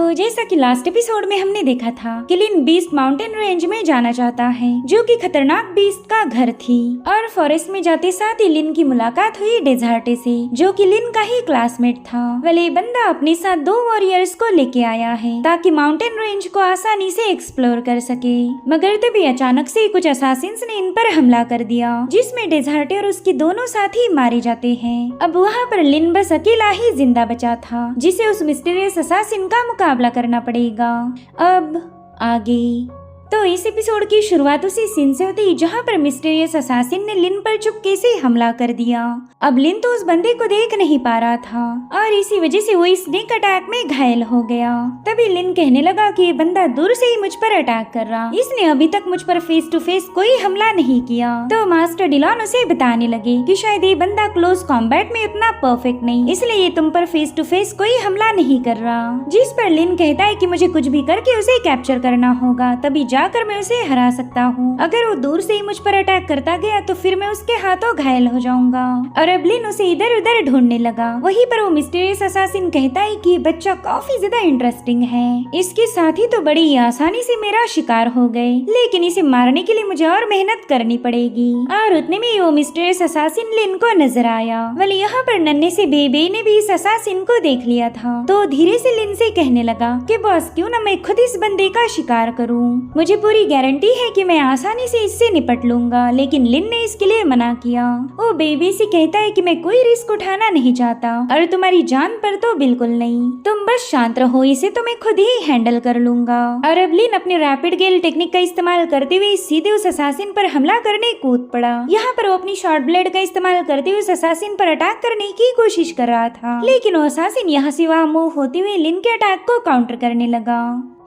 तो जैसा कि लास्ट एपिसोड में हमने देखा था कि लिन बीस्ट माउंटेन रेंज में जाना चाहता है, जो कि खतरनाक बीस्ट का घर थी। और फॉरेस्ट में जाते साथ ही लिन की मुलाकात हुई डेजर्टे से, जो कि लिन का ही क्लासमेट था। वाले बंदा अपने साथ 2 वॉरियर्स को लेके आया है ताकि माउंटेन रेंज को आसानी से एक्सप्लोर कर सके। मगर तभी अचानक से कुछ असासिन्स ने इन पर हमला कर दिया, जिसमें डेजर्टे और उसके दोनों साथी मारे जाते हैं। अब वहाँ पर लिन बस अकेला ही जिंदा बचा था, जिसे उस मिस्टीरियस असासिन का मुकाबला करना पड़ेगा। अब आगे तो इस एपिसोड की शुरुआत उसी सीन से होती जहाँ पर मिस्टीरियस असासिन ने लिन पर चुपके से हमला कर दिया। अब लिन तो उस बंदे को देख नहीं पा रहा था और इसी वजह से वो स्नेक अटैक में घायल हो गया। तभी लिन कहने लगा कि ये बंदा दूर से ही मुझ पर अटैक कर रहा, इसने अभी तक मुझ पर फेस टू फेस कोई हमला नहीं किया। तो मास्टर डिलॉन उसे बताने लगे कि शायद ये बंदा क्लोज कॉम्बैट में उतना परफेक्ट नहीं, इसलिए ये तुम पर फेस टू फेस कोई हमला नहीं कर रहा। जिस पर लिन कहता है कि मुझे कुछ भी करके उसे कैप्चर करना होगा, तभी जाकर मैं उसे हरा सकता हूँ। अगर वो दूर से ही मुझ पर अटैक करता गया तो फिर मैं उसके हाथों घायल हो जाऊंगा। और अब लिन उसे इधर उधर ढूंढने लगा। वहीं पर वो मिस्टीरियस असासिन कहता है कि बच्चा काफी ज्यादा इंटरेस्टिंग है, इसके साथ ही तो बड़ी आसानी से मेरा शिकार हो गए, लेकिन इसे मारने के लिए मुझे और मेहनत करनी पड़ेगी। और उतने में वो मिस्टीरियस असासिन लिन को नजर आया। वाले यहाँ पर नन्हे से बेबे ने भी इस असासिन को देख लिया था, तो धीरे से लिन से कहने लगा कि बॉस क्यों ना मैं खुद इस बंदे का शिकार करूं, मुझे पूरी गारंटी है कि मैं आसानी से इससे निपट लूंगा। लेकिन लिन ने इसके लिए मना किया। वो बेबी से कहता है कि मैं कोई रिस्क उठाना नहीं चाहता और तुम्हारी जान पर तो बिल्कुल नहीं, तुम बस शांत रहो, इसे तो मैं खुद ही हैंडल कर लूंगा। और अब लिन अपने रैपिड गेल टेक्निक का इस्तेमाल करते हुए सीधे उस असासिन पर हमला करने कूद पड़ा। यहाँ पर वो अपनी शॉर्ट ब्लेड का इस्तेमाल करते हुए उस असासिन पर अटैक करने की कोशिश कर रहा था, लेकिन वो असासिन यहाँ से वहाँ मूव होते हुए लिन के अटैक को काउंटर करने लगा।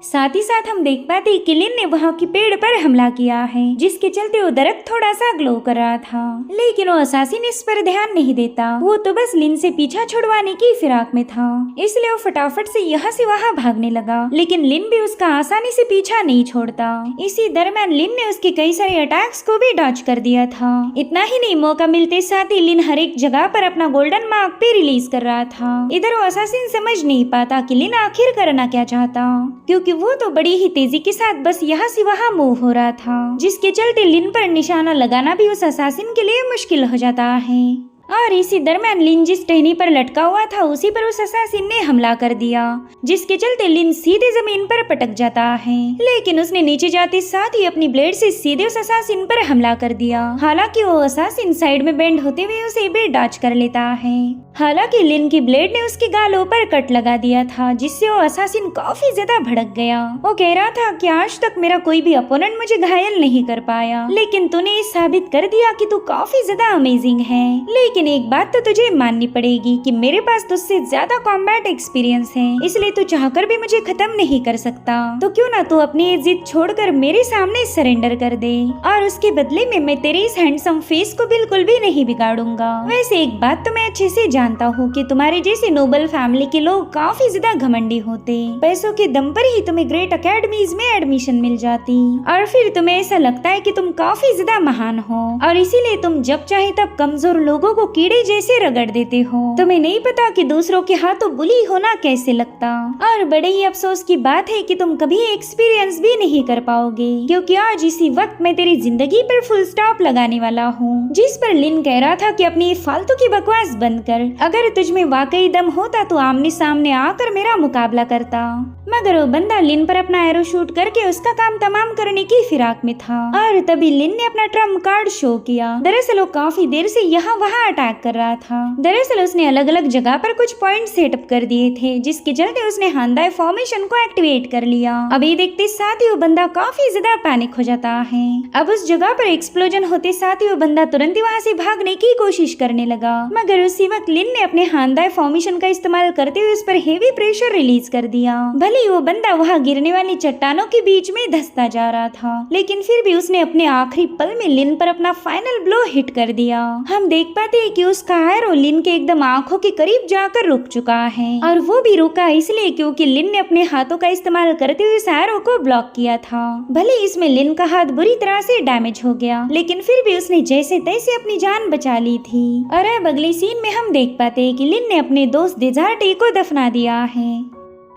साथ ही साथ हम देख पाते कि लिन ने वहाँ की पेड़ पर हमला किया है, जिसके चलते वो दरख्त थोड़ा सा ग्लो कर रहा था, लेकिन वो असासिन इस पर ध्यान नहीं देता। वो तो बस लिन से पीछा छुड़वाने की फिराक में था, इसलिए वो फटाफट से यहाँ से वहाँ भागने लगा। लेकिन लिन भी उसका आसानी से पीछा नहीं छोड़ता। इसी दरम्यान लिन ने उसके कई सारे अटैक्स को भी डॉज कर दिया था। इतना ही नहीं, मौका मिलते साथ ही लिन हर एक जगह पर अपना गोल्डन मार्क पे रिलीज कर रहा था। इधर वो असासिन समझ नहीं पाता कि लिन आखिर करना क्या चाहता, क्योंकि वो तो बड़ी ही तेजी के साथ बस यहाँ से वहाँ मूव हो रहा था, जिसके चलते लिन पर निशाना लगाना भी उस असासिन के लिए मुश्किल हो जाता है। और इसी दरम्यान लिन जिस टहनी पर लटका हुआ था उसी पर उस असासिन ने हमला कर दिया, जिसके चलते लिन सीधे जमीन पर पटक जाता है। लेकिन उसने नीचे जाते साथ ही अपनी ब्लेड से सीधे उस असासिन पर हमला कर दिया। हालांकि वो असासिन साइड में बेंड होते हुए उसे भी डॉज कर लेता है। हालांकि लिन की ब्लेड ने उसके गालों पर कट लगा दिया था, जिससे वो असासिन काफी ज्यादा भड़क गया। वो कह रहा था कि आज तक मेरा कोई भी अपोनेंट मुझे घायल नहीं कर पाया, लेकिन तूने ये साबित कर दिया कि तू काफी ज्यादा अमेजिंग है। लेकिन एक बात तो तुझे माननी पड़ेगी कि मेरे पास तुझसे ज्यादा कॉम्बैट एक्सपीरियंस है, इसलिए तू चाहकर भी मुझे खत्म नहीं कर सकता। तो क्यों ना तू अपनी ये जिद छोड़कर मेरे सामने सरेंडर कर दे, और उसके बदले में मैं तेरे इस हैंडसम फेस को बिल्कुल भी नहीं बिगाड़ूंगा। वैसे एक बात तो मैं अच्छे से जानता हूँ कि तुम्हारे जैसे नोबल फैमिली के लोग काफी ज्यादा घमंडी होते, पैसों के दम पर ही तुम्हें ग्रेट अकेडमीज में एडमिशन मिल जाती, और फिर तुम्हें ऐसा लगता है कि तुम काफी ज्यादा महान हो, और इसीलिए तुम जब चाहे तब कमजोर लोगों को कीड़े जैसे रगड़ देते हो। तुम्हें नहीं पता कि दूसरों के हाथों बुली होना कैसे लगता। और बड़े ही अफसोस की बात है कि तुम कभी एक्सपीरियंस भी नहीं कर पाओगे, क्योंकि आज इसी वक्त मैं तेरी जिंदगी पर फुल स्टॉप लगाने वाला हूँ। जिस पर लिन कह रहा था कि अपनी फालतू की बकवास बंद कर, अगर तुझ में वाकई दम होता तो आमने सामने आकर मेरा मुकाबला करता। मगर वो बंदा लिन पर अपना एरो शूट करके उसका काम तमाम करने की फिराक में था। और तभी लिन ने अपना ट्रम्प कार्ड शो किया। दरअसल वो काफी देर से यहाँ वहाँ अटैक कर रहा था। दरअसल उसने अलग अलग जगह पर कुछ पॉइंट सेटअप कर दिए थे, जिसके चलते उसने हांदाई फॉर्मेशन को एक्टिवेट कर लिया। अभी देखते साथ ही वो बंदा काफी ज्यादा पैनिक हो जाता है। अब उस जगह पर एक्सप्लोजन होते साथ ही वो बंदा तुरंत ही वहाँ से भागने की कोशिश करने लगा। मगर उसी वक्त लिन ने अपने हांदाई फॉर्मेशन का इस्तेमाल करते हुए उस पर हेवी प्रेशर रिलीज कर दिया। भले वो बंदा वहाँ गिरने वाली चट्टानों के बीच में धंसता जा रहा था, लेकिन फिर भी उसने अपने आखिरी पल में लिन पर अपना फाइनल ब्लो हिट कर दिया। हम देख पाते हैं कि उसका एरो लिन के एकदम आंखों के करीब जाकर रुक चुका है, और वो भी रुका इसलिए क्योंकि लिन ने अपने हाथों का इस्तेमाल करते हुए उस एरो को ब्लॉक किया था। भले इसमें लिन का हाथ बुरी तरह से डैमेज हो गया, लेकिन फिर भी उसने जैसे तैसे अपनी जान बचा ली थी। और अब अगले सीन में हम देख पाते हैं कि लिन ने अपने दोस्त डेजर्टे को दफना दिया है।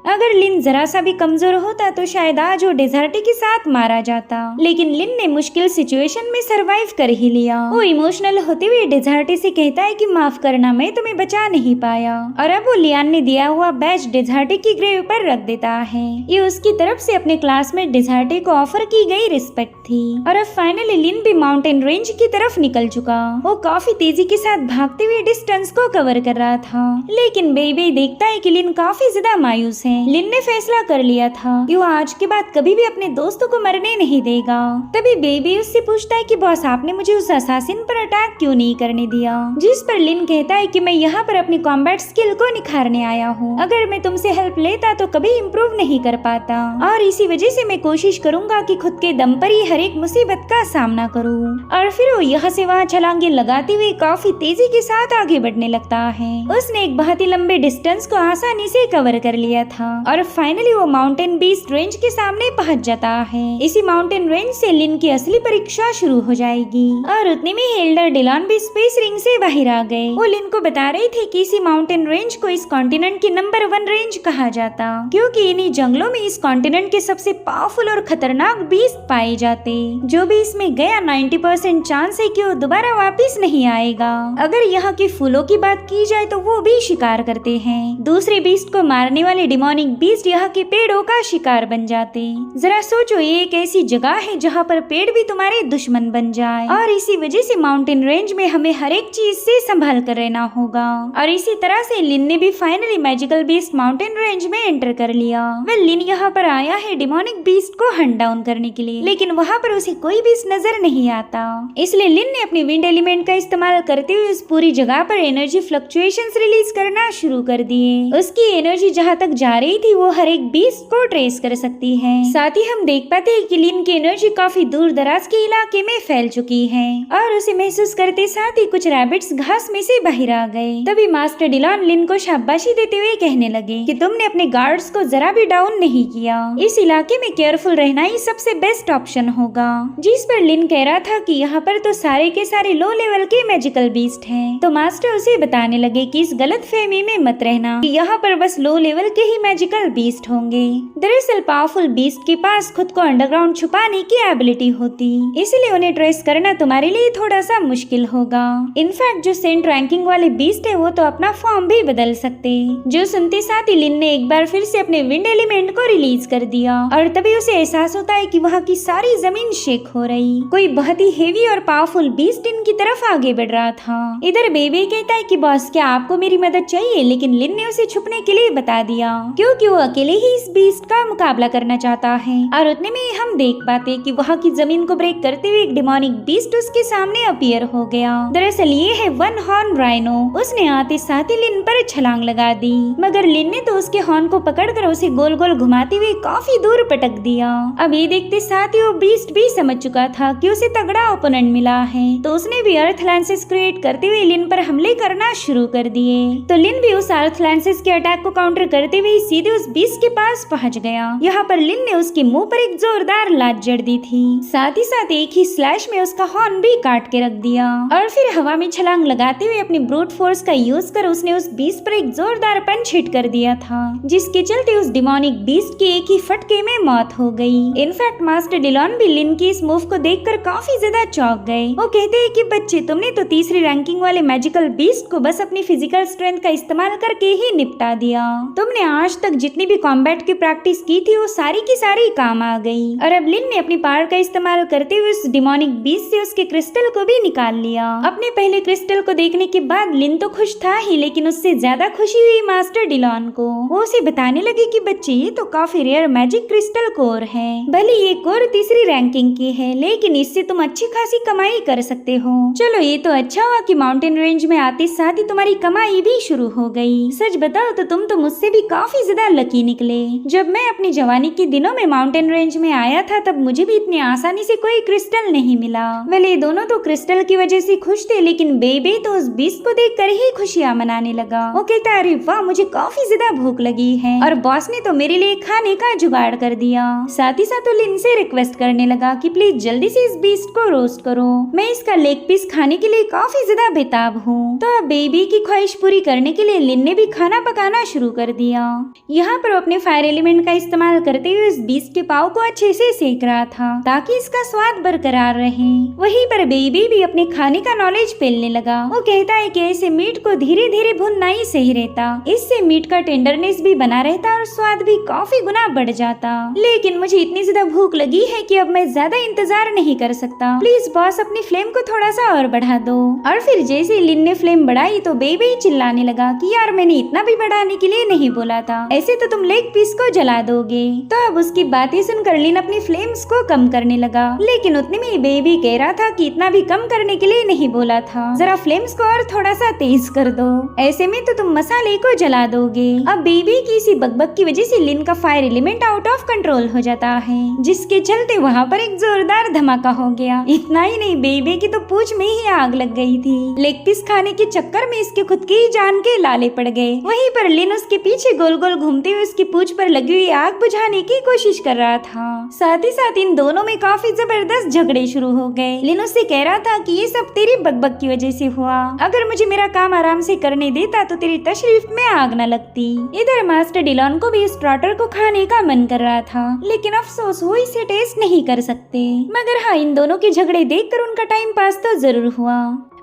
अगर लिन जरा सा भी कमजोर होता तो शायद आज वो डेजर्टी के साथ मारा जाता, लेकिन लिन ने मुश्किल सिचुएशन में सरवाइव कर ही लिया। वो इमोशनल होते हुए डेजर्टी से कहता है कि माफ करना, मैं तुम्हें बचा नहीं पाया। और अब वो लियान ने दिया हुआ बैज डेजर्टी की ग्रेव पर रख देता है। ये उसकी तरफ से अपने क्लासमेट डेजर्टी को ऑफर की गई रिस्पेक्ट थी। और अब फाइनली लिन भी माउंटेन रेंज की तरफ निकल चुका। वो काफी तेजी के साथ भागते हुए डिस्टेंस को कवर कर रहा था, लेकिन बेबी देखता है कि लिन काफी ज्यादा मायूस है। लिन ने फैसला कर लिया था कि वो आज के बाद कभी भी अपने दोस्तों को मरने नहीं देगा। तभी बेबी उससे पूछता है कि बॉस, आपने मुझे उस असासिन पर अटैक क्यों नहीं करने दिया? जिस पर लिन कहता है कि मैं यहाँ पर अपनी कॉम्बैट स्किल को निखारने आया हूँ। अगर मैं तुमसे हेल्प लेता तो कभी इम्प्रूव नहीं कर पाता, और इसी वजह से मैं कोशिश करूंगा कि खुद के दम पर ही हर एक मुसीबत का सामना करूँ। और फिर वो यहाँ से वहाँ छलांगे लगाते हुए काफी तेजी के साथ आगे बढ़ने लगता है। उसने एक बहुत ही लंबे डिस्टेंस को आसानी से कवर कर लिया था और फाइनली वो माउंटेन बीस्ट रेंज के सामने पहुंच जाता है। इसी माउंटेन रेंज से लिन की असली परीक्षा शुरू हो जाएगी। और उतने में एल्डर डिलॉन भी स्पेस रिंग से बाहर आ गए। वो लिन को बता रहे थे कि इसी माउंटेन रेंज को इस कॉन्टिनेंट की नंबर 1 रेंज कहा जाता, क्योंकि इन्हीं जंगलों में इस कॉन्टिनेंट के सबसे पावरफुल और खतरनाक बीस्ट पाए जाते। जो भी इसमें गया 90% चांस है कि वो दोबारा वापिस नहीं आएगा। अगर यहाँ के फूलों की बात की जाए तो वो भी शिकार करते हैं। दूसरे बीस्ट को मारने वाले डिमोनिक बीस्ट यहाँ के पेड़ों का शिकार बन जाते। जरा सोचो, ये एक ऐसी जगह है जहाँ पर पेड़ भी तुम्हारे दुश्मन बन जाए। और इसी वजह से माउंटेन रेंज में हमें हर एक चीज से संभाल कर रहना होगा। और इसी तरह से लिन ने भी finally magical beast mountain range में एंटर कर लिया। वह लिन यहाँ पर आया है डिमोनिक बीस्ट को हंट डाउन करने के लिए, लेकिन वहाँ पर उसे कोई बीस्ट नजर नहीं आता। इसलिए लिन ने अपने विंड एलिमेंट का इस्तेमाल करते हुए उस पूरी जगह पर एनर्जी फ्लक्चुएशंस रिलीज करना शुरू कर दिए। उसकी एनर्जी जहाँ तक जा रही थी वो हर एक बीस्ट को ट्रेस कर सकती है। साथ ही हम देख पाते हैं कि लिन की एनर्जी काफी दूर दराज के इलाके में फैल चुकी है। और उसे महसूस करते साथ ही कुछ रैबिट्स घास में से बाहर आ गए। तभी मास्टर डिलॉन लिन को शाबाशी देते हुए कहने लगे कि तुमने अपने गार्ड्स को जरा भी डाउन नहीं किया। इस इलाके में केयरफुल रहना ही सबसे बेस्ट ऑप्शन होगा। जिस पर लिन कह रहा था कि यहाँ पर तो सारे के सारे लो लेवल के मैजिकल बीस्ट हैं। तो मास्टर उसे बताने लगे कि इस गलतफहमी में मत रहना कि यहाँ पर बस लो लेवल के ही मैजिकल बीस्ट होंगे। दरअसल पावरफुल बीस्ट के पास खुद को अंडरग्राउंड छुपाने की एबिलिटी होती, इसलिए उन्हें ट्रेस करना तुम्हारे लिए थोड़ा सा मुश्किल होगा। इनफैक्ट जो सेंट रैंकिंग वाले बीस्ट है वो तो अपना फॉर्म भी बदल सकते। जो सुनते साथ ही लिन ने एक बार फिर से अपने विंड एलिमेंट को रिलीज कर दिया और तभी उसे एहसास होता है कि वहाँ की सारी जमीन शेक हो रही। कोई बहुत ही हेवी और पावरफुल बीस्ट इनकी तरफ आगे बढ़ रहा था। इधर बेबी कहता है कि बॉस, क्या आपको मेरी मदद चाहिए? लेकिन लिन ने उसे छुपने के लिए बता दिया, क्योंकि वो अकेले ही इस बीस्ट का मुकाबला करना चाहता है। और उतने में हम देख पाते कि वहाँ की जमीन को ब्रेक करते हुए एक डिमोनिक बीस्ट उसके सामने अपीयर हो गया। दरअसल ये है वन हॉर्न राइनो। उसने आते साथ ही लिन पर छलांग लगा दी, मगर लिन ने तो उसके हॉर्न को पकड़कर उसे गोल गोल घुमाते हुए काफी दूर पटक दिया। अब ये देखते साथ ही वो बीस्ट भी समझ चुका था कि उसे तगड़ा ओपोनेंट मिला है, तो उसने भी अर्थ लैंसेस क्रिएट करते हुए लिन पर हमले करना शुरू कर दिए। तो लिन भी उस अर्थ लैंसेस के अटैक को काउंटर करते हुए सीधे उस बीस्ट के पास पहुंच गया। यहाँ पर लिन ने उसके मुंह पर एक जोरदार लात जड़ दी थी। साथ ही साथ एक ही स्लैश में उसका हॉर्न भी काट के रख दिया और फिर हवा में छलांग लगाते हुए अपनी ब्रूट फोर्स का यूज कर उसने उस बीस्ट पर एक जोरदार पंच हिट कर दिया था, जिसके चलते उस डिमोनिक बीस्ट की एक ही फटके में मौत हो गई। इनफैक्ट मास्टर डिलॉन भी लिन की इस मूव को देखकर काफी ज्यादा चौंक गए। वो कहते हैं कि बच्चे, तुमने तो तीसरी रैंकिंग वाले मैजिकल बीस्ट को बस अपनी फिजिकल स्ट्रेंथ का इस्तेमाल करके ही निपटा दिया। तुमने आज तक जितनी भी कॉम्बैट की प्रैक्टिस की थी वो सारी की सारी काम आ गई। और अब लिन ने अपनी पावर का इस्तेमाल करते हुए उस डिमोनिक बीस्ट से उसके क्रिस्टल को भी निकाल लिया। अपने पहले क्रिस्टल को देखने के बाद लिन तो खुश था ही, लेकिन उससे ज्यादा खुशी हुई मास्टर डिलॉन को। वो उसे बताने लगे कि बच्चे, ये तो काफी रेयर मैजिक क्रिस्टल कोर है। भले ये कोर तीसरी रैंकिंग की है, लेकिन इससे तुम अच्छी खासी कमाई कर सकते हो। चलो, ये तो अच्छा हुआ कि माउंटेन रेंज में आते साथ ही तुम्हारी कमाई भी शुरू हो गई। सच बताओ तो तुम तो मुझसे भी काफी ज्यादा लकी निकले। जब मैं अपनी जवानी के दिनों में माउंटेन रेंज में आया था तब मुझे भी इतनी आसानी से कोई क्रिस्टल नहीं मिला। वेल, दोनों तो क्रिस्टल की वजह से खुश थे, लेकिन बेबी तो उस बीस्ट को देखकर ही खुशियां मनाने लगा। वो कहता, अरे वाह, मुझे काफी ज्यादा भूख लगी है और बॉस ने तो मेरे लिए खाने का जुगाड़ कर दिया। साथ ही साथ लिन से रिक्वेस्ट करने लगा कि प्लीज जल्दी से इस बीस्ट को रोस्ट करो, मैं इसका लेग पीस खाने के लिए काफी ज्यादा बेताब हूँ। तो अब बेबी की ख्वाहिश पूरी करने के लिए लिन ने भी खाना पकाना शुरू कर दिया। यहाँ पर वो अपने फायर एलिमेंट का इस्तेमाल करते हुए उस बीस्ट के पाव को अच्छे से सेक रहा था ताकि इसका स्वाद बरकरार रहे। वहीं पर बेबी भी अपने खाने का नॉलेज फैलने लगा। वो कहता है कि ऐसे मीट को धीरे धीरे भुनना ही सही रहता, इससे मीट का टेंडरनेस भी बना रहता और स्वाद भी काफी गुना बढ़ जाता। लेकिन मुझे इतनी ज्यादा भूख लगी है कि अब मैं ज्यादा इंतजार नहीं कर सकता, प्लीज बॉस अपनी फ्लेम को थोड़ा सा और बढ़ा दो। और फिर जैसे लिन ने फ्लेम बढ़ाई तो बेबी चिल्लाने लगा कि यार मैंने इतना भी बढ़ाने के लिए नहीं बोला था, ऐसे तो तुम लेग पीस को जला दोगे। तो अब उसकी बातें सुनकर लिन अपनी फ्लेम्स को कम करने लगा, लेकिन उतने में बेबी कह रहा था कि इतना भी कम करने के लिए नहीं बोला था, जरा फ्लेम्स को और थोड़ा सा तेज कर दो, ऐसे में तो तुम मसाले को जला दोगे। अब बेबी की इसी बकबक की वजह से लिन का fire element out of control हो जाता है, जिसके चलते वहाँ पर एक जोरदार धमाका हो गया। इतना ही नहीं, बेबी की तो पूंछ में ही आग लग गई थी। लेग पीस खाने के चक्कर में इसके खुद की जान के लाले पड़ गए। वहीं पर लिन उसके पीछे गोल गोल घूमते हुए उसकी पूंछ पर लगी हुई आग बुझाने की कोशिश कर रहा था। साथ ही साथ इन दोनों में काफी जबरदस्त झगड़े शुरू हो गए। लिन उससे कह रहा था कि ये सब तेरी बकबक की वजह से हुआ, अगर मुझे मेरा काम आराम से करने देता तो तेरी तशरीफ में आग न लगती। इधर मास्टर डिलॉन को भी स्टार्टर को खाने का मन कर रहा था, लेकिन अफसोस वो इसे टेस्ट नहीं कर सकते। मगर हाँ, इन दोनों के झगड़े देखकर उनका टाइम पास तो जरूर हुआ।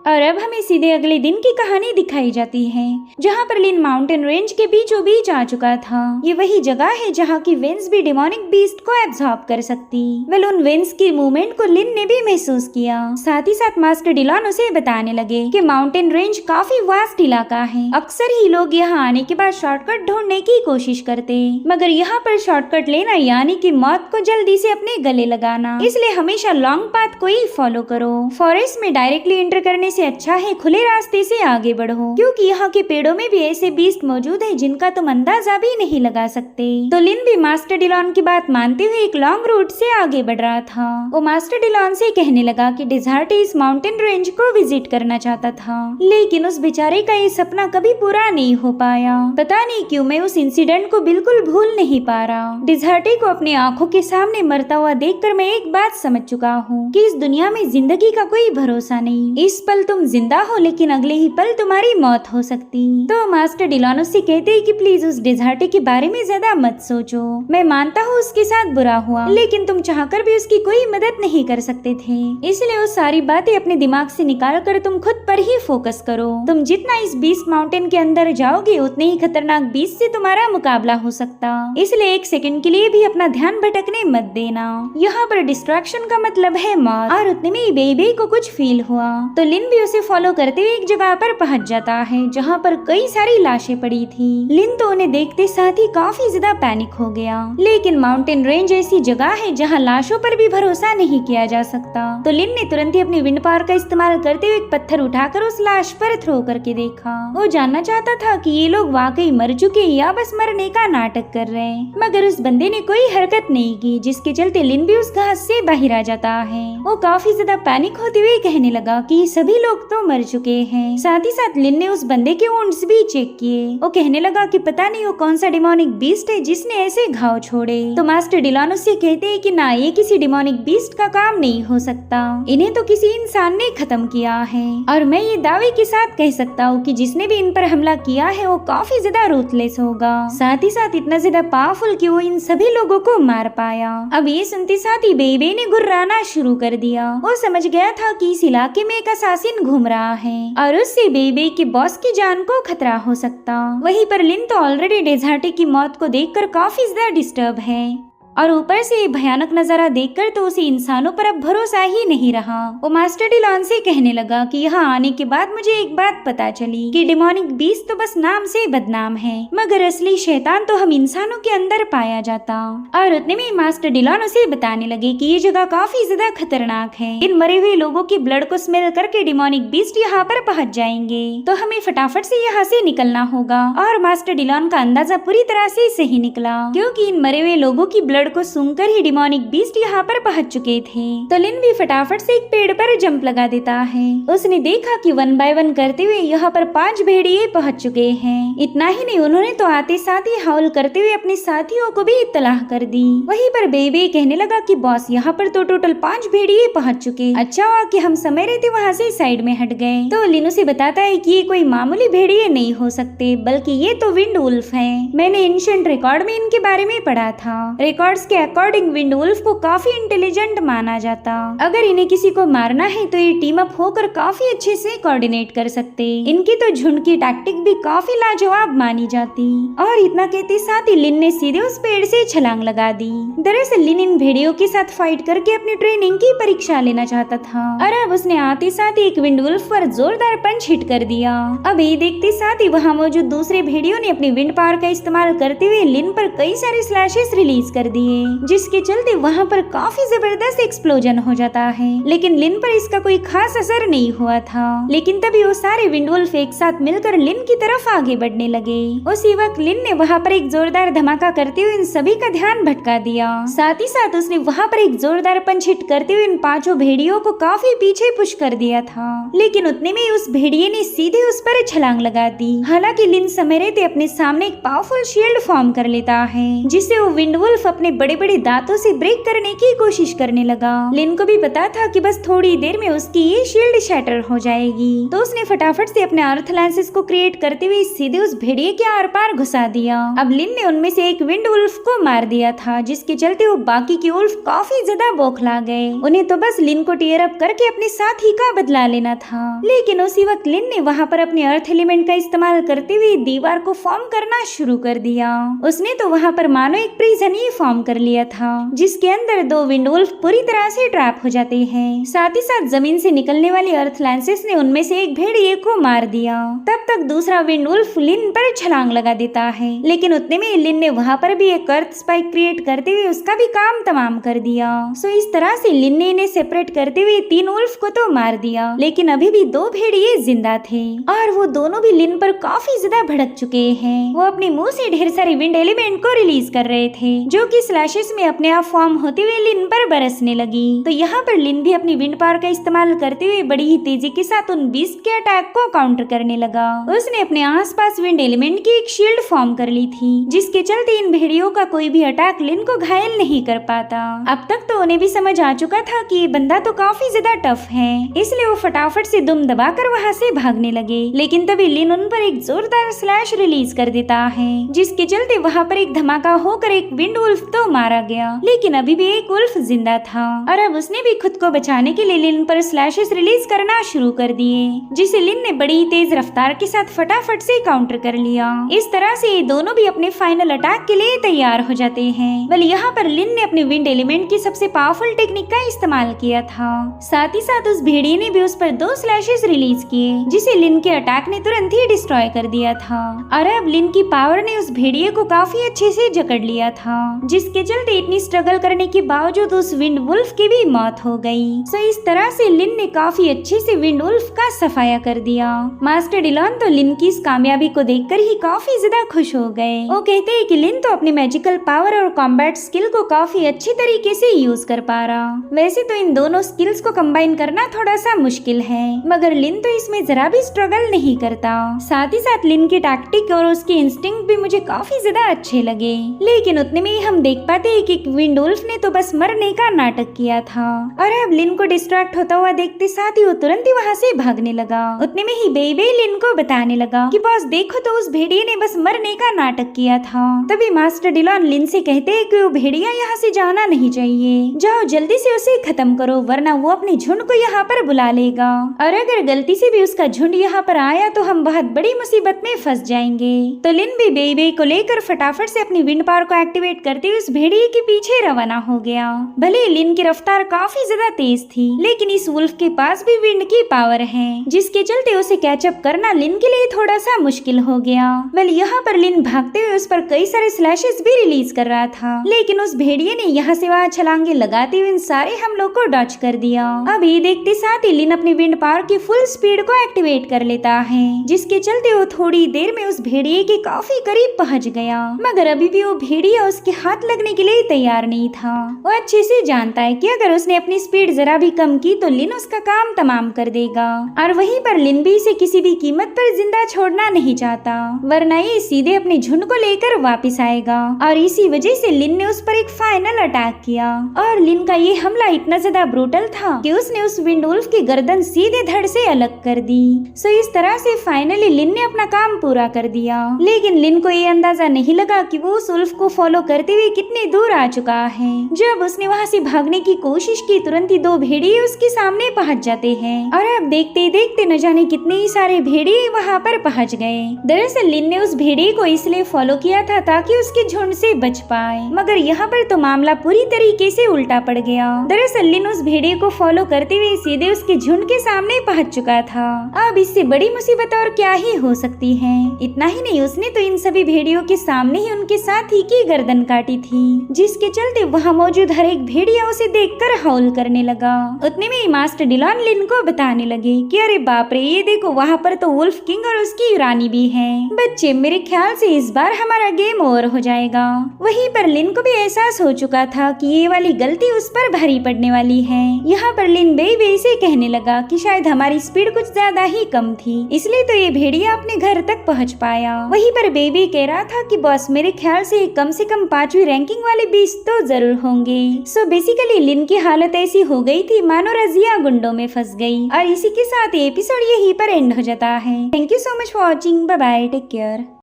और अब हमें सीधे अगले दिन की कहानी दिखाई जाती है, जहाँ पर लिन माउंटेन रेंज के बीचों बीच आ चुका था। ये वही जगह है जहाँ की वेंस भी डिमोनिक बीस्ट को एब्जॉर्ब कर सकती। वेल, उन वेंस की मूवमेंट को लिन ने भी महसूस किया। साथ ही साथ मास्टर डिलॉन उसे बताने लगे कि माउंटेन रेंज काफी वास्ट इलाका है। अक्सर ही लोग यहाँ आने के बाद शॉर्टकट ढूंढने की कोशिश करते, मगर यहाँ पर शॉर्टकट लेना यानी कि मौत को जल्दी से अपने गले लगाना, इसलिए हमेशा लॉन्ग पाथ को ही फॉलो करो। फॉरेस्ट में डायरेक्टली एंटर करने से अच्छा है खुले रास्ते से आगे बढ़ो, क्योंकि यहाँ के पेड़ों में भी ऐसे बीस्ट मौजूद है जिनका तुम अंदाजा भी नहीं लगा सकते। तो लिन भी मास्टर डिलॉन की बात मानते हुए एक लॉन्ग रूट से आगे बढ़ रहा था। वो मास्टर डिलॉन से कहने लगा कि डेजर्ट इस माउंटेन रेंज को विजिट करना चाहता था, लेकिन उस बेचारे का ये सपना कभी पूरा नहीं हो पाया। पता नहीं क्यों मैं उस इंसिडेंट को बिल्कुल भूल नहीं पा रहा। डेजर्टी को अपनी आंखों के सामने मरता हुआ देखकर मैं एक बात समझ चुका हूँ कि इस दुनिया में जिंदगी का कोई भरोसा नहीं। इस पल तुम जिंदा हो, लेकिन अगले ही पल तुम्हारी मौत हो सकती। तो मास्टर डिलॉन उससे कहते हैं कि प्लीज उस डेजर्टी के बारे में ज्यादा मत सोचो। मैं मानता हूँ उसके साथ बुरा हुआ, लेकिन तुम चाहकर भी उसकी कोई मदद नहीं कर सकते थे, इसलिए वो सारी बातें अपने दिमाग से निकाल कर तुम खुद पर ही फोकस करो। तुम जितना इस बीस्ट माउंटेन के अंदर जाओगे उतने ही खतरनाक बीस्ट से तुम्हारा मुकाबला हो सकता, इसलिए एक सेकंड के लिए भी अपना ध्यान भटकने मत देना। यहाँ पर डिस्ट्रैक्शन का मतलब है मौत। और उतने में बेबी को कुछ फील हुआ, तो लिन भी उसे फॉलो करते हुए एक जगह पर पहुंच जाता है जहाँ पर कई सारी लाशें पड़ी थी। लिन तो उन्हें देखते साथ ही काफी ज्यादा पैनिक हो गया, लेकिन माउंटेन रेंज ऐसी जगह है जहाँ लाशों पर भी भरोसा नहीं किया जा सकता। तो लिन ने तुरंत ही अपनी विंड पावर का इस्तेमाल करते हुए एक पत्थर उठाकर उस लाश पर थ्रो करके देखा। वो जानना चाहता था कि ये लोग वाकई मर चुके या बस मरने का नाटक कर रहे हैं, मगर उस बंदे ने कोई हरकत नहीं की, जिसके चलते लिन भी उस घास से बाहर आ जाता है। वो काफी ज्यादा पैनिक होते हुए कहने लगा कि सभी लोग तो मर चुके हैं। साथ ही साथ लिन ने उस बंदे के वुंड्स भी चेक किए। वो कहने लगा कि पता नहीं वो कौन सा डिमोनिक बीस्ट है जिसने ऐसे घाव छोड़े। तो मास्टर डिलॉन उससे कहते हैं कि ना, ये किसी डिमोनिक बीस्ट का काम नहीं हो सकता, इन्हें तो किसी इंसान ने खत्म किया है। और मैं ये दावे के साथ कह सकता हूँ कि जिसने भी इन पर हमला किया है वो काफी ज्यादा रूथलेस होगा, साथ ही साथ इतना ज्यादा पावरफुल कि वो इन सभी लोगों को मार पाया। अब ये सुनते साथ ही बेबी ने गुर्राना शुरू कर दिया। वो समझ गया था कि इस इलाके में एक असासिन घूम रहा है और उससे बेबी के बॉस की जान को खतरा हो सकता। वहीं पर लिन तो ऑलरेडी डेजर्टी की मौत को देखकर काफी ज्यादा डिस्टर्ब है, और ऊपर से भयानक नजारा देखकर तो उसे इंसानों पर अब भरोसा ही नहीं रहा। वो मास्टर डिलॉन से कहने लगा कि यहाँ आने के बाद मुझे एक बात पता चली कि डिमोनिक बीस्ट तो बस नाम से बदनाम है, मगर असली शैतान तो हम इंसानों के अंदर पाया जाता। और उतने में मास्टर डिलॉन उसे बताने लगे कि ये जगह काफी ज्यादा खतरनाक है। इन मरे हुए लोगों की ब्लड को स्मेल करके डिमोनिक बीस्ट यहाँ पर पहुँच जाएंगे, तो हमें फटाफट से यहाँ से निकलना होगा। और मास्टर डिलॉन का अंदाजा पूरी तरह से सही निकला, क्योंकि इन मरे हुए लोगों की ब्लड ब्लड को सूंघकर ही डिमोनिक बीस्ट यहाँ पर पहुँच चुके थे। तो लिन भी फटाफट से एक पेड़ पर जंप लगा देता है। उसने देखा कि 1 बाय 1 करते हुए यहाँ पर 5 भेड़िए पहुँच चुके हैं। इतना ही नहीं, उन्होंने तो आते साथ ही हाउल करते हुए अपने साथियों को भी इत्तलाह कर दी। वहीं पर बेबे कहने लगा कि बॉस यहाँ पर तो टोटल 5 भेड़िए पहुँच चुके, अच्छा हुआ कि हम समय रहते वहाँ से साइड में हट गए। तो लिन उसे बताता है कि ये कोई मामूली भेड़िए नहीं हो सकते, बल्कि ये तो विंड वुल्फ है। मैंने एंशिएंट रिकॉर्ड में इनके बारे में पढ़ा था। रिकॉर्ड्स के अकॉर्डिंग विंड वुल्फ को काफी इंटेलिजेंट माना जाता। अगर इन्हें किसी को मारना है तो ये टीम अप होकर काफी अच्छे से कोऑर्डिनेट कर सकते। इनकी तो झुंड की टैक्टिक भी काफी लाजवाब मानी जाती। और इतना कहते साथ ही लिन ने सीधे उस पेड़ से छलांग लगा दी। दरअसल लिन इन भेड़ियों के साथ फाइट करके अपनी ट्रेनिंग की परीक्षा लेना चाहता था और अब उसने आते साथ ही एक विंड वुल्फ पर जोरदार पंच हिट कर दिया। अब ये देखते साथ ही वहाँ मौजूद दूसरे भेड़ियों ने अपनी विंड पावर का इस्तेमाल करते हुए लिन पर कई सारे स्लैशेस रिलीज कर दिए, जिसके चलते वहाँ पर काफी जबरदस्त एक्सप्लोजन हो जाता है। लेकिन लिन पर इसका कोई खास असर नहीं हुआ था। लेकिन तभी वो सारे विंड वुल्फ एक साथ मिलकर लिन की तरफ आगे बढ़ने लगे। उसी वक्त लिन ने वहाँ पर एक जोरदार धमाका करते हुए इन सभी का ध्यान भटका दिया। साथ ही साथ उसने वहाँ पर एक जोरदार पंच हिट करते हुए इन 5 भेड़ियों को काफी पीछे पुश कर दिया था। लेकिन उतने में उस भेड़िए ने सीधे उस पर छलांग लगा दी। हालांकि लिन समय रहते अपने सामने एक पावरफुल शील्ड फॉर्म कर लेता है, जिससे वो विंड वुल्फ अपने बड़े बड़े दांतों से ब्रेक करने की कोशिश करने लगा। लिन को भी पता था कि बस थोड़ी देर में उसकी ये शील्ड शैटर हो जाएगी, तो उसने फटाफट से अपने अर्थ लैंसेस को क्रिएट करते हुए सीधे उस भेड़िए के आर पार घुसा दिया। अब लिन ने उनमें से एक विंड वुल्फ को मार दिया था, जिसके चलते वो बाकी के वुल्फ काफी ज्यादा बौखला गए। उन्हें तो बस लिन को टीयर अप करके अपने साथी का बदला लेना था। लेकिन उसी वक्त लिन ने वहाँ पर अपने अर्थ एलिमेंट का इस्तेमाल करते हुए दीवार को फॉर्म करना शुरू कर दिया। उसने तो वहाँ पर मानो एक प्रिजन ही फॉर्म कर लिया था, जिसके अंदर 2 विंड वुल्फ पूरी तरह से ट्रैप हो जाते हैं। साथ ही साथ जमीन से निकलने वाली अर्थ लैंसेस ने उनमें से एक भेड़िए को मार दिया। तब तक दूसरा विंड वुल्फ लिन पर छलांग लगा देता है, लेकिन उतने में लिन ने वहाँ पर भी एक अर्थ स्पाइक क्रिएट करते हुए उसका भी काम तमाम कर दिया। सो इस तरह से लिन ने इन्हें सेपरेट करते हुए 3 वुल्फ को तो मार दिया, लेकिन अभी भी 2 भेड़िए जिंदा थे और वो दोनों भी लिन पर काफी ज्यादा भड़क चुके हैं। वो अपने मुंह से ढेर सारे विंड एलिमेंट को रिलीज कर रहे थे, जो कि स्लैशेस में अपने आप फॉर्म होते हुए लिन पर बरसने लगी। तो यहाँ पर लिन भी अपनी विंड पावर का इस्तेमाल करते हुए बड़ी ही तेजी के साथ उन बीस्ट के अटैक को काउंटर करने लगा। उसने अपने आसपास विंड एलिमेंट की एक शील्ड फॉर्म कर ली थी, जिसके चलते इन भेड़ियों का कोई भी अटैक लिन को घायल नहीं कर पाता। अब तक तो उन्हें भी समझ आ चुका था कि ये बंदा तो काफी ज्यादा टफ है, इसलिए वो फटाफट से दुम दबाकर वहाँ से भागने लगे। लेकिन तभी लिन उन पर एक जोरदार स्लैश रिलीज कर देता है, जिसके चलते वहाँ पर एक धमाका होकर एक विंड वुल्फ तो मारा गया, लेकिन अभी भी एक वुल्फ जिंदा था और अब उसने भी खुद को बचाने के लिए लिन पर स्लैशेस रिलीज करना शुरू कर दिए, जिसे लिन ने बड़ी तेज रफ्तार के साथ फटाफट से काउंटर कर लिया। इस तरह से ये दोनों भी अपने फाइनल अटैक के लिए तैयार हो जाते हैं। बल यहाँ पर लिन ने अपने विंड एलिमेंट की सबसे पावरफुल टेक्निक का इस्तेमाल किया था। साथ ही साथ उस भेड़िए ने भी उस पर 2 स्लैशेस रिलीज किए, जिसे लिन के अटैक ने तुरंत ही डिस्ट्रॉय कर दिया था और अब लिन की पावर ने उस भेड़िए को काफी अच्छे से जकड़ लिया था, जिसके चलते इतनी स्ट्रगल करने के बावजूद उस विंड वुल्फ की भी मौत हो गई। सो इस तरह से लिन ने काफी अच्छे से विंड वुल्फ का सफाया कर दिया। मास्टर डिलॉन तो लिन की इस कामयाबी को देखकर ही काफी ज्यादा खुश हो गए। वो कहते हैं कि लिन तो अपनी मैजिकल पावर और कॉम्बैट स्किल को काफी अच्छी तरीके से यूज कर पा रहा। वैसे तो इन दोनों स्किल्स को कंबाइन करना थोड़ा सा मुश्किल है, मगर लिन तो इसमें जरा भी स्ट्रगल नहीं करता। साथ ही साथ लिन की टैक्टिक और उसके इंस्टिंक्ट भी मुझे काफी ज्यादा अच्छे लगे। लेकिन उतने में ही हम देख पाते हैं कि विंड वुल्फ ने तो बस मरने का नाटक किया था और अब लिन को डिस्ट्रैक्ट होता हुआ देखते साथ ही वो तुरंत ही वहाँ से भागने लगा। उतने में ही बेबे लिन को बताने लगा कि बॉस देखो तो उस भेड़िए ने बस मरने का नाटक किया था। तभी मास्टर डिलॉन लिन से कहते हैं कि वो भेड़िया यहाँ से जाना नहीं चाहिए, जाओ जल्दी से उसे खत्म करो, वरना वो अपने झुंड को यहाँ पर बुला लेगा और अगर गलती से भी उसका झुंड यहाँ पर आया तो हम बहुत बड़ी मुसीबत में फंस जाएंगे। तो लिन भी बेबे को लेकर फटाफट से अपनी विंड पावर को एक्टिवेट करते हुए उस भेड़िए के पीछे रवाना हो गया। भले लिन की रफ्तार काफी ज्यादा तेज थी, लेकिन इस वुल्फ के पास भी विंड की पावर है, जिसके चलते उसे कैचअप करना लिन के लिए थोड़ा सा मुश्किल हो गया। वेल यहाँ पर लिन भागते हुए उस पर कई सारे स्लैशेस भी रिलीज कर रहा था, लेकिन उस भेड़िए ने यहाँ से वहाँ छलांगे लगाते हुए इन सारे हमलों को डॉच कर दिया। अब ये देखते साथ ही लिन अपनी विंड पावर की फुल स्पीड को एक्टिवेट कर लेता है, जिसके चलते वो थोड़ी देर में उस भेड़िए के काफी करीब पहुंच गया। मगर अभी भी वो भेड़िया उसके हाथ लगने के लिए तैयार नहीं था। वो अच्छे से जानता है कि अगर उसने अपनी स्पीड जरा भी कम की तो लिन उसका काम तमाम कर देगा, और वहीं पर लिन भी इसे किसी भी कीमत पर जिंदा छोड़ना नहीं चाहता, वरना ये सीधे अपने झुंड को लेकर वापस आएगा। और इसी वजह से लिन ने उस पर एक फाइनल अटैक किया, और लिन का ये हमला इतना ज्यादा ब्रूटल था कि उसने उस विंडवुल्फ की गर्दन सीधे धड़ से अलग कर दी। सो इस तरह से फाइनली लिन ने अपना काम पूरा कर दिया। लेकिन लिन को ये अंदाजा नहीं लगा कि वो उस उल्फ को फॉलो करते हुए कितने दूर आ चुका है। जब उसने वहाँ से भागने की कोशिश की, तुरंत ही दो भेड़िए उसके सामने पहुँच जाते हैं, और अब देखते देखते न जाने कितने ही सारे भेड़िए वहाँ पर पहुँच गए। दरअसल लिन ने उस भेड़िए को इसलिए फॉलो किया था ताकि उसके झुंड से बच पाए, मगर यहाँ पर तो मामला पूरी तरीके से उल्टा पड़ गया। दरअसल लिन उस भेड़िए को फॉलो करते हुए सीधे उसके झुंड के सामने पहुँच चुका था। अब इससे बड़ी मुसीबत और क्या ही हो सकती है। इतना ही नहीं, उसने तो इन सभी भेड़ियों के सामने ही उनके साथी की गर्दन काटी थी, जिसके चलते वहाँ मौजूद हर एक भेड़िया उसे देखकर हौल करने लगा। उतने में मास्टर डिलॉन लिन को बताने लगे कि अरे बाप रे, ये देखो वहाँ पर तो वुल्फ किंग और उसकी रानी भी है। बच्चे, मेरे ख्याल से इस बार हमारा गेम ओवर हो जाएगा। वहीं पर लिन को भी एहसास हो चुका था कि ये वाली गलती उस पर भारी पड़ने वाली है। यहाँ पर लिन बेबे से कहने लगा कि शायद हमारी स्पीड कुछ ज्यादा ही कम थी, इसलिए तो ये भेड़िया अपने घर तक पहुँच पाया। वहीं पर बेबी कह रहा था कि बॉस, मेरे ख्याल से कम 5वीं रैंकिंग वाले बीस्ट तो जरूर होंगे। सो बेसिकली लिन की हालत ऐसी हो गई थी मानो रजिया गुंडों में फंस गई। और इसी के साथ एपिसोड यहीं पर एंड हो जाता है। Thank you so much for watching. Bye bye, take care.